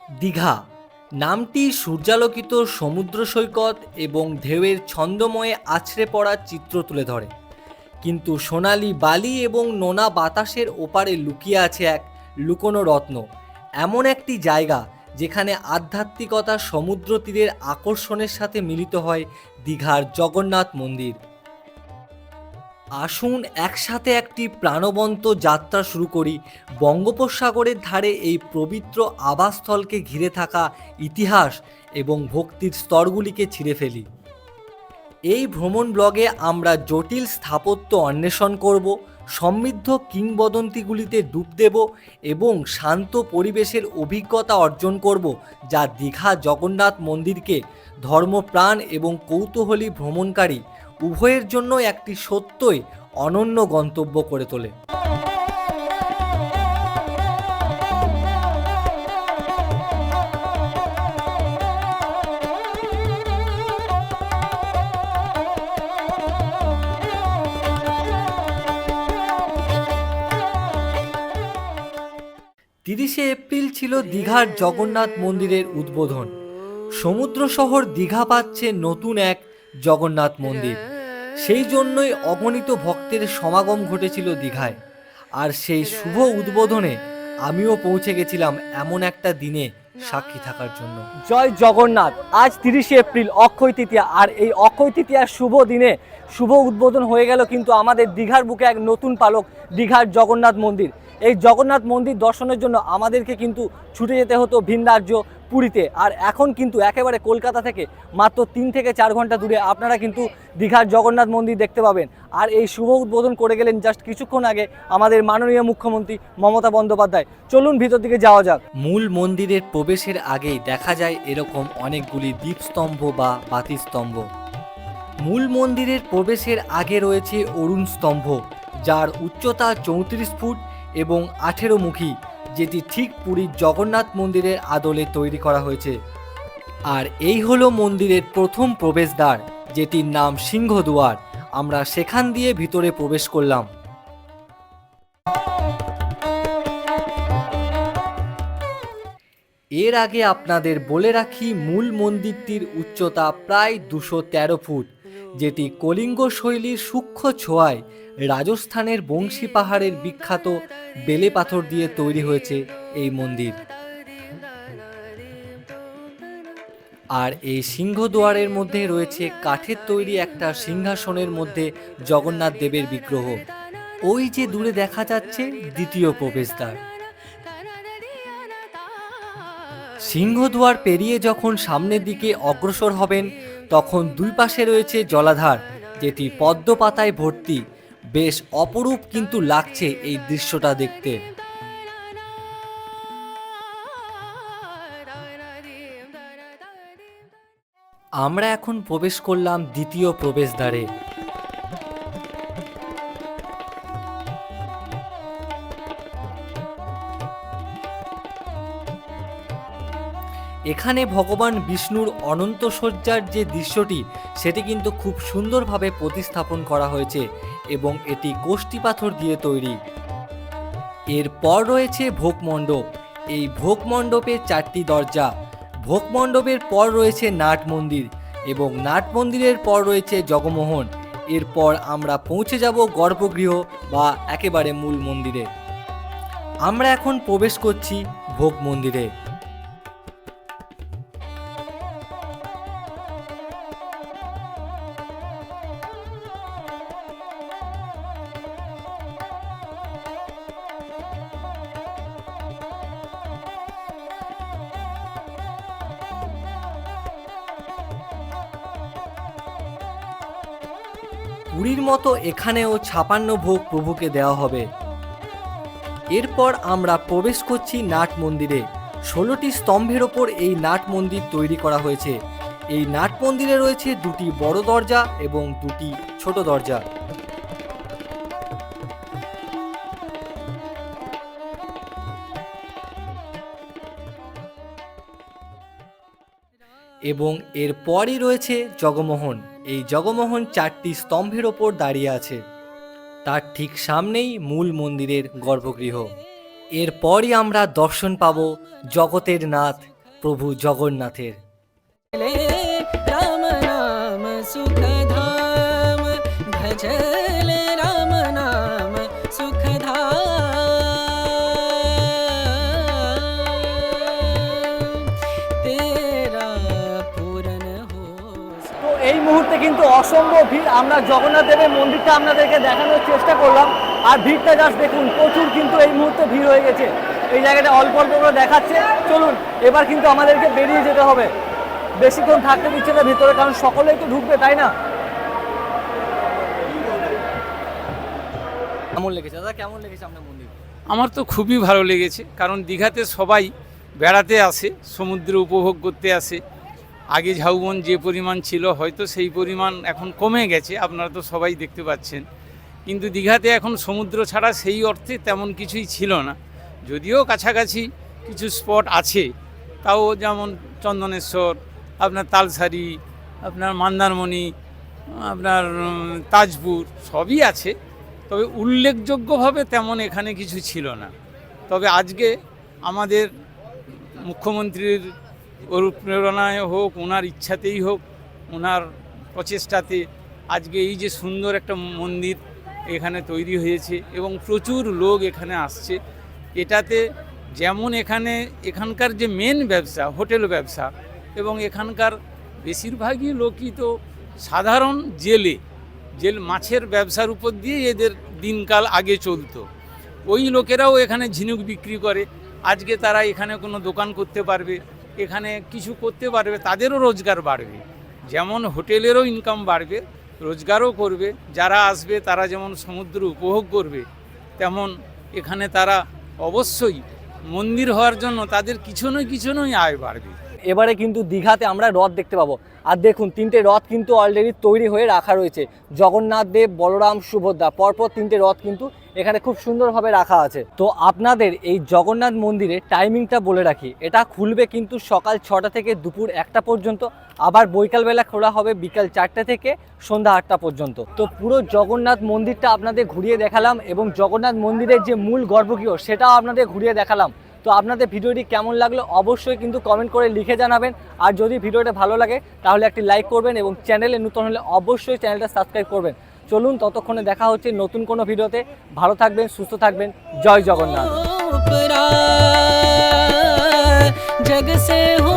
দীঘা নামটি সূর্যালোকিত সমুদ্র সৈকত এবং ঢেউয়ের ছন্দময়ে আছড়ে পড়ার চিত্র তুলে ধরে, কিন্তু সোনালি বালি এবং নোনা বাতাসের ওপারে লুকিয়ে আছে এক লুকোনো রত্ন, এমন একটি জায়গা যেখানে আধ্যাত্মিকতা সমুদ্র তীরের আকর্ষণের সাথে মিলিত হয় দীঘার জগন্নাথ মন্দির। আসুন একসাথে একটি প্রাণবন্ত যাত্রা শুরু করি বঙ্গোপসাগরের ধারে এই পবিত্র আবাসস্থলকে ঘিরে থাকা ইতিহাস এবং ভক্তির স্তরগুলিকে ছিঁড়ে ফেলি। এই ভ্রমণ ব্লগে আমরা জটিল স্থাপত্য অন্বেষণ করব, সমৃদ্ধ কিংবদন্তিগুলিতে ডুব দেব এবং শান্ত পরিবেশের অভিজ্ঞতা অর্জন করব, যা দীঘা জগন্নাথ মন্দিরকে ধর্মপ্রাণ এবং কৌতূহলী ভ্রমণকারী উভয়ের জন্য একটি সত্যই অনন্য গন্তব্য করে তোলে। 30শে এপ্রিল ছিল দীঘার জগন্নাথ মন্দিরের উদ্বোধন। সমুদ্র শহর দীঘা পাচ্ছে নতুন এক জগন্নাথ মন্দির। সেই জন্যই অগণিত ভক্তের সমাগম ঘটেছিল দীঘায়। আর সেই শুভ উদ্বোধনে আমিও পৌঁছে গেছিলাম এমন একটা দিনে সাক্ষী থাকার জন্য। জয় জগন্নাথ। আজ 30শে এপ্রিল, অক্ষয় তৃতীয়া। আর এই অক্ষয় তৃতীয়ার শুভ দিনে শুভ উদ্বোধন হয়ে গেল কিন্তু আমাদের দীঘার বুকে এক নতুন পালক, দীঘার জগন্নাথ মন্দির। এই জগন্নাথ মন্দির দর্শনের জন্য আমাদেরকে কিন্তু ছুটে যেতে হতো ভিন রাজ্য পুরীতে। আর এখন কিন্তু একেবারে কলকাতা থেকে মাত্র 3 থেকে 4 ঘন্টা দূরে আপনারা কিন্তু দীঘার জগন্নাথ মন্দির দেখতে পাবেন। আর এই শুভ উদ্বোধন করে গেলেন জাস্ট কিছুক্ষণ আগে আমাদের মাননীয় মুখ্যমন্ত্রী মমতা বন্দ্যোপাধ্যায়। চলুন ভিতর দিকে যাওয়া যাক। মূল মন্দিরের প্রবেশের আগেই দেখা যায় এরকম অনেকগুলি দীপস্তম্ভ বা বাতিস্তম্ভ। মূল মন্দিরের প্রবেশের আগে রয়েছে অরুণ স্তম্ভ, যার উচ্চতা 34 ফুট এবং 18 মুখী, যেটি ঠিক পুরীর জগন্নাথ মন্দিরের আদলে তৈরি করা হয়েছে। আর এই হলো মন্দিরের প্রথম প্রবেশদ্বার, যেটির নাম সিংহদুয়ার। আমরা সেখান দিয়ে ভিতরে প্রবেশ করলাম। এর আগে আপনাদের বলে রাখি, মূল মন্দিরটির উচ্চতা প্রায় 213 ফুট, যেটি কলিঙ্গ শৈলীর সূক্ষ্ম ছোঁয়ায় রাজস্থানের বংশী পাহাড়ের বিখ্যাত বেলে পাথর দিয়ে তৈরি হয়েছে এই মন্দির। আর এই সিংহদুয়ারের মধ্যে রয়েছে কাঠের তৈরি একটা সিংহাসনের মধ্যে জগন্নাথ দেবের বিগ্রহ। ওই যে দূরে দেখা যাচ্ছে দ্বিতীয় প্রবেশদ্বার। সিংহদুয়ার পেরিয়ে যখন সামনের দিকে অগ্রসর হবেন, তখন দুই পাশে রয়েছে জলাধার, যেটি পদ্ম পাতায় ভর্তি। বেশ অপরূপ কিন্তু লাগছে এই দৃশ্যটা দেখতে। আমরা এখন প্রবেশ করলাম দ্বিতীয় প্রবেশদ্বারে। এখানে ভগবান বিষ্ণুর অনন্ত শয্যার যে দৃশ্যটি, সেটি কিন্তু খুব সুন্দরভাবে প্রতিস্থাপন করা হয়েছে এবং এটি কোষ্ঠী পাথর দিয়ে তৈরি। এরপর রয়েছে ভোগমণ্ডপ। এই ভোগমণ্ডপে 4টি দরজা। ভোগমণ্ডপের পর রয়েছে নাট মন্দির এবং নাট মন্দিরের পর রয়েছে জগমোহন। এরপর আমরা পৌঁছে যাব গর্ভগৃহ বা একেবারে মূল মন্দিরে। আমরা এখন প্রবেশ করছি ভোগ মন্দিরে। পুরীর মতো এখানেও 56 ভোগ প্রভুকে দেওয়া হবে। এরপর আমরা প্রবেশ করছি নাট মন্দিরে। 16টি স্তম্ভের ওপর এই নাট মন্দির তৈরি করা হয়েছে। এই নাট মন্দিরে রয়েছে 2টি বড় দরজা এবং 2টি ছোট দরজা। এবং এরপরই রয়েছে জগমোহন। এই জগমোহন 4টি স্তম্ভের ওপর দাঁড়িয়ে আছে। তার ঠিক সামনেই মূল মন্দিরের গর্ভগৃহ। এরপরই আমরা দর্শন পাব জগতের নাথ প্রভু জগন্নাথের। राम नाम सुख धाम भजले राम नाम सुख धाम तेरा पूरन हो। তো এই মুহূর্তে কিন্তু অসম্ভব ভিড়। আমরা জগন্নাথ দেবের মন্দিরটা আপনাদেরকে দেখানোর চেষ্টা করলাম, আর ভিড়টা জাস্ট দেখুন, প্রচুর কিন্তু এই মুহূর্তে ভিড় হয়ে গেছে। এই জায়গাটা অল্প অল্প করে দেখাচ্ছে। চলুন এবার কিন্তু আমাদেরকে বেরিয়ে যেতে হবে, বেশিক্ষণ থাকতে দিচ্ছে না ভিতরে, কারণ সকলেই তো ঢুকবে, তাই না? কেমন লেগেছে দাদা, কেমন লেগেছে আপনার মন্দির? আমার তো খুবই ভালো লেগেছে, কারণ দীঘাতে সবাই বেড়াতে আসে, সমুদ্র উপভোগ করতে আসে। আগে ঝাউবন যে পরিমাণ ছিল হয়তো সেই পরিমাণ এখন কমে গেছে, আপনারা তো সবাই দেখতে পাচ্ছেন। কিন্তু দীঘাতে এখন সমুদ্র ছাড়া সেই অর্থে তেমন কিছুই ছিল না, যদিও কাছাকাছি কিছু স্পট আছে, তাও যেমন চন্দনেশ্বর, আপনার তালসারি, আপনার মন্দারমণি, আপনার তাজপুর সবই আছে, তবে উল্লেখযোগ্যভাবে তেমন এখানে কিছু ছিল না। তবে আজকে আমাদের মুখ্যমন্ত্রীর অনুপ্রেরণায় হোক, ওনার ইচ্ছাতেই হোক, ওনার প্রচেষ্টাতে আজকে এই যে সুন্দর একটা মন্দির এখানে তৈরি হয়েছে এবং প্রচুর লোক এখানে আসছে। এটাতে যেমন এখানকার যে মেন ব্যবসা হোটেল ব্যবসা, এবং এখানকার বেশিরভাগই লোকই তো সাধারণ জেল মাছের ব্যবসার উপর দিয়ে এদের দিনকাল আগে চলতো। ওই লোকেরাও এখানে ঝিনুক বিক্রি করে, আজকে তারা এখানে কোনো দোকান করতে পারবে, এখানে কিছু করতে পারবে, তাদেরও রোজগার বাড়বে। যেমন হোটেলেরও ইনকাম বাড়বে, রোজগারও করবে, যারা আসবে তারা যেমন সমুদ্র উপভোগ করবে, তেমন এখানে তারা অবশ্যই মন্দির হওয়ার জন্য তাদের কিছু নয় আয় বাড়বে। এবারে কিন্তু দীঘাতে আমরা রথ দেখতে পাবো, আর দেখুন তিনটে রথ কিন্তু অলরেডি তৈরি হয়ে রাখা রয়েছে। জগন্নাথ দেব, বলরাম, সুভদ্রা, পরপর তিনটে রথ কিন্তু এখানে খুব সুন্দরভাবে রাখা আছে। তো আপনাদের এই জগন্নাথ মন্দিরের টাইমিংটা বলে রাখি, এটা খুলবে কিন্তু সকাল 6টা থেকে দুপুর 1টা পর্যন্ত, আবার বৈকালবেলা খোলা হবে বিকাল 4টে থেকে সন্ধ্যা 8টা পর্যন্ত। তো পুরো জগন্নাথ মন্দিরটা আপনাদের ঘুরিয়ে দেখালাম, এবং জগন্নাথ মন্দিরের যে মূল গর্ভগৃহ সেটাও আপনাদের ঘুরিয়ে দেখালাম। তো আপনাদের ভিডিওটি কেমন লাগলো অবশ্যই কিন্তু কমেন্ট করে লিখে জানাবেন, আর যদি ভিডিওটা ভালো লাগে তাহলে একটি লাইক করবেন, এবং চ্যানেলে নতুন হলে অবশ্যই চ্যানেলটা সাবস্ক্রাইব করবেন। চলুন ততক্ষণে দেখা হচ্ছে নতুন কোনো ভিডিওতে। ভালো থাকবেন, সুস্থ থাকবেন, জয় জগন্নাথ। जग से हो